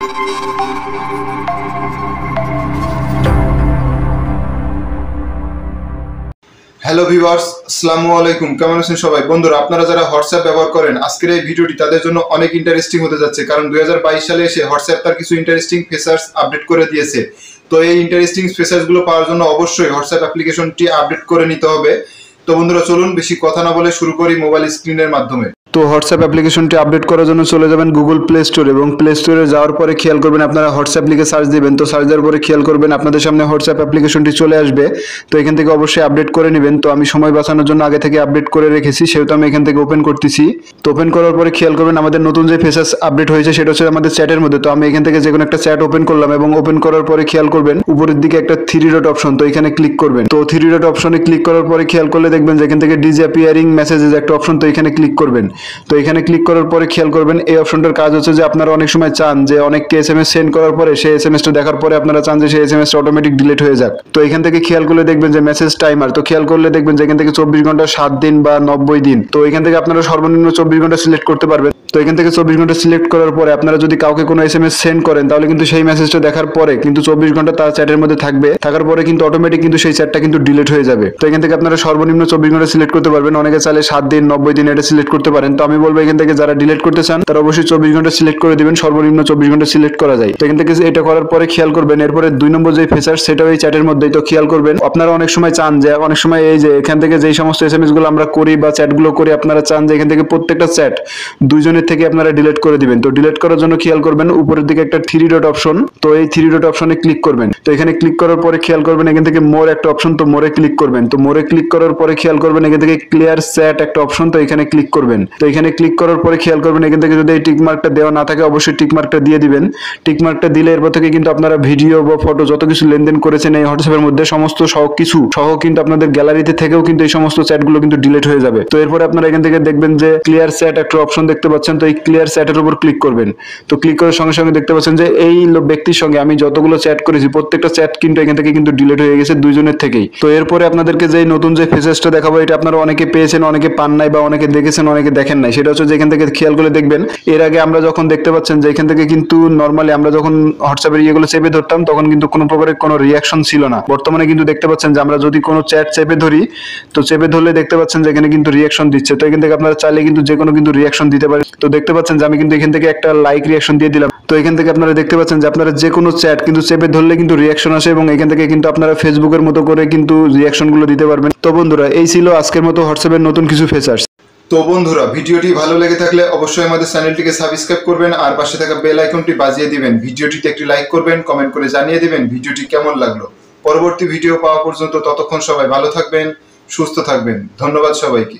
Hello viewers, আসসালামু আলাইকুম। কেমন আছেন সবাই? বন্ধুরা, আপনারা যারা হোয়াটসঅ্যাপ ব্যবহার করেন, আজকের এই ভিডিওটি তাদের জন্য অনেক ইন্টারেস্টিং হতে যাচ্ছে, কারণ 2022 সালে এসে হোয়াটসঅ্যাপ তার কিছু ইন্টারেস্টিং ফিচার্স আপডেট করে দিয়েছে। তো এই ইন্টারেস্টিং ফিচার্সগুলো পাওয়ার জন্য অবশ্যই হোয়াটসঅ্যাপ অ্যাপ্লিকেশনটি আপডেট করে নিতে হবে। তো বন্ধুরা, চলুন বেশি কথা না বলে শুরু করি মোবাইল স্ক্রিনের মাধ্যমে। তো হোয়াটসঅ্যাপ অ্যাপ্লিকেশনটি আপডেট করার জন্য চলে যাবেন গুগল প্লে স্টোর, এবং প্লে স্টোরে যাওয়ার পরে খেয়াল করবেন আপনারা হোয়াটসঅ্যাপ লিখে সার্চ দিবেন। তো সার্চ দেওয়ার পরে খেয়াল করবেন আপনাদের সামনে হোয়াটসঅ্যাপ অ্যাপ্লিকেশনটি চলে আসবে। তো এখান থেকে অবশ্যই আপডেট করে নেবেন। তো আমি সময় বাঁচানোর জন্য আগে থেকে আপডেট করে রেখেছি, সেহেতু আমি এখান থেকে ওপেন করতেছি। তো ওপেন করার পরে খেয়াল করবেন আমাদের নতুন যে ফিচার্স আপডেট হয়েছে সেটা হচ্ছে আমাদের চ্যাটের মধ্যে। তো আমি এখান থেকে যে কোনো একটা চ্যাট ওপেন করলাম, এবং ওপেন করার পরে খেয়াল করবেন উপরের দিকে একটা 3 ডট অপশন, তো এখানে ক্লিক করবেন। তো 3 ডট অপশনে ক্লিক করার পরে খেয়াল করলে দেখবেন যে এখান থেকে ডিসঅ্যাপিয়ারিং মেসেজেস একটা অপশন, তো এখানে ক্লিক করবেন। তো এখানে ক্লিক করার পরে খেয়াল করবেন এই অপশনটার কাজ হচ্ছে যে আপনারা অনেক সময় চান যে অনেককে এসএমএস সেন্ড করার পরে সেই এসএমএসটা দেখার পরে আপনারা চান যে সেই এসএমএসটা অটোমেটিক ডিলিট হয়ে যাক। তো এখান থেকে খেয়াল করলে দেখবেন যে মেসেজ টাইমার, তো খেয়াল করলে দেখবেন যে এখান থেকে 24 ঘন্টা, 7 দিন বা 90 দিন। তো এখান থেকে আপনারা সর্বনিম্ন 24 ঘন্টা সিলেক্ট করতে পারবেন। তো এখান থেকে 24 ঘন্টা সিলেক্ট করার পরে আপনারা যদি কাউকে কোনো এসএমএস সেন্ড করেন, তাহলে কিন্তু সেই মেসেজটা দেখার পরে কিন্তু 24 ঘন্টা তার চ্যাটের মধ্যে থাকবে, থাকার পরে কিন্তু অটোমেটিক কিন্তু সেই চ্যাটটা কিন্তু ডিলিট হয়ে যাবে। তো এখান থেকে আপনারা সর্বনিম্ন 24 ঘন্টা সিলেক্ট করতে পারবেন। অনেকে চাইলে 7 দিন, 90 দিন এটা সিলেক্ট করতে পারেন। তো আমি বলবো এখান থেকে যারা ডিলিট করতে চান তারা অবশ্যই 24 ঘন্টা সিলেক্ট করে দিবেন। সর্বনিম্ন 24 ঘন্টা সিলেক্ট করা যায়। তো এখান থেকে এটা করার পরে খেয়াল করবেন এরপরে 2 নম্বর যে ফিচার সেটাও এই চ্যাটের মধ্যেই। তো খেয়াল করবেন আপনারা অনেক সময় চান যে অনেক সময় এই যে এখান থেকে যেই সমস্ত এসএমএস গুলো আমরা করি বা চ্যাটগুলো করি, আপনারা চান যে এখান থেকে প্রত্যেকটা চ্যাট দুইজনের থেকে আপনারা ডিলিট করে দিবেন। তো ডিলিট করার জন্য খেয়াল করবেন উপরের দিকে একটা 3 ডট অপশন, তো এই 3 ডট অপশনে ক্লিক করবেন। তো এখানে ক্লিক করার পরে খেয়াল করবেন এখান থেকে মোর একটা অপশন, তো মোরে ক্লিক করবেন। তো মোরে ক্লিক করার পরে খেয়াল করবেন এখান থেকে ক্লিয়ার চ্যাট একটা অপশন, তো এখানে ক্লিক করবেন। তো এখানে ক্লিক করার পরে খেয়াল করবেন এখান থেকে যদি এই টিক মার্কটা দেওয়া না থাকে অবশ্যই টিক মার্কটা দিয়ে দিবেন। টিক মার্কটা দিলে এরপর থেকে কিন্তু আপনারা ভিডিও বা ফটো যত কিছু লেনদেন করেছেন এই হোয়াটসঅ্যাপের মধ্যে সমস্ত কিছু সহ কিন্তু আপনাদের গ্যালারিতে থেকেও কিন্তু এই সমস্ত চ্যাটগুলো কিন্তু ডিলিট হয়ে যাবে। তো এরপরে আপনারা এখান থেকে দেখবেন যে ক্লিয়ার চ্যাট একটা অপশন দেখতে পাচ্ছেন, তো এই ক্লিয়ার চ্যাটের উপর ক্লিক করবেন। তো ক্লিক করার সঙ্গে সঙ্গে দেখতে পাচ্ছেন যে এই ব্যক্তির সঙ্গে আমি যতগুলো চ্যাট করেছি প্রত্যেকটা চ্যাট কিন্তু এখান থেকে কিন্তু ডিলিট হয়ে গেছে দুইজনের থেকেই। তো এরপরে আপনাদেরকে যে নতুন যে ফিচার্সটা দেখাবো এটা আপনারা অনেকে পেয়েছেন, অনেকে পান নাই, বা অনেকে দেখেছেন অনেকে দেখেন নাই। সেটা হচ্ছে যে এখান থেকে খেয়াল করে দেখবেন এর আগে আমরা যখন দেখতে পাচ্ছেন যে এখান থেকে কিন্তু নরমালি আমরা যখন হোয়াটসঅ্যাপের ইয়েগুলো চেপে ধরতাম তখন কিন্তু কোনো প্রকারের কোনো রিয়াকশন ছিল না। বর্তমানে কিন্তু দেখতে পাচ্ছেন যে আমরা যদি কোনো চ্যাট চেপে ধরি, তো চেপে ধরলে দেখতে পাচ্ছেন যে এখানে কিন্তু রিয়াকশন দিচ্ছে। তো এখান থেকে আপনারা চাইলে কিন্তু যে কোনো কিন্তু রিয়াকশন দিতে পারেন। তো দেখতে পাচ্ছেন যে আমি কিন্তু এখান থেকে একটা লাইক রিয়াকশন দিয়ে দিলাম। তো এখান থেকে আপনারা দেখতে পাচ্ছেন যে আপনারা যে কোনো চ্যাট কিন্তু চেপে ধরলে কিন্তু রিয়াকশন আসে, এবং এখান থেকে কিন্তু আপনারা ফেসবুকের মতো করে কিন্তু রিয়াকশন গুলো দিতে পারবেন। তো বন্ধুরা, এই ছিল আজকের মতো হোয়াটসঅ্যাপের নতুন কিছু ফিচার্স। তো বন্ধুরা, ভিডিওটি ভালো লেগে থাকলে অবশ্যই আমাদের চ্যানেলটিকে সাবস্ক্রাইব করবেন, আর পাশে থাকা বেল আইকনটি বাজিয়ে দিবেন। ভিডিওটিতে একটি লাইক করবেন, কমেন্ট করে জানিয়ে দিবেন ভিডিওটি কেমন লাগলো। পরবর্তী ভিডিও পাওয়া পর্যন্ত ততক্ষণ সবাই ভালো থাকবেন, সুস্থ থাকবেন। ধন্যবাদ সবাইকে।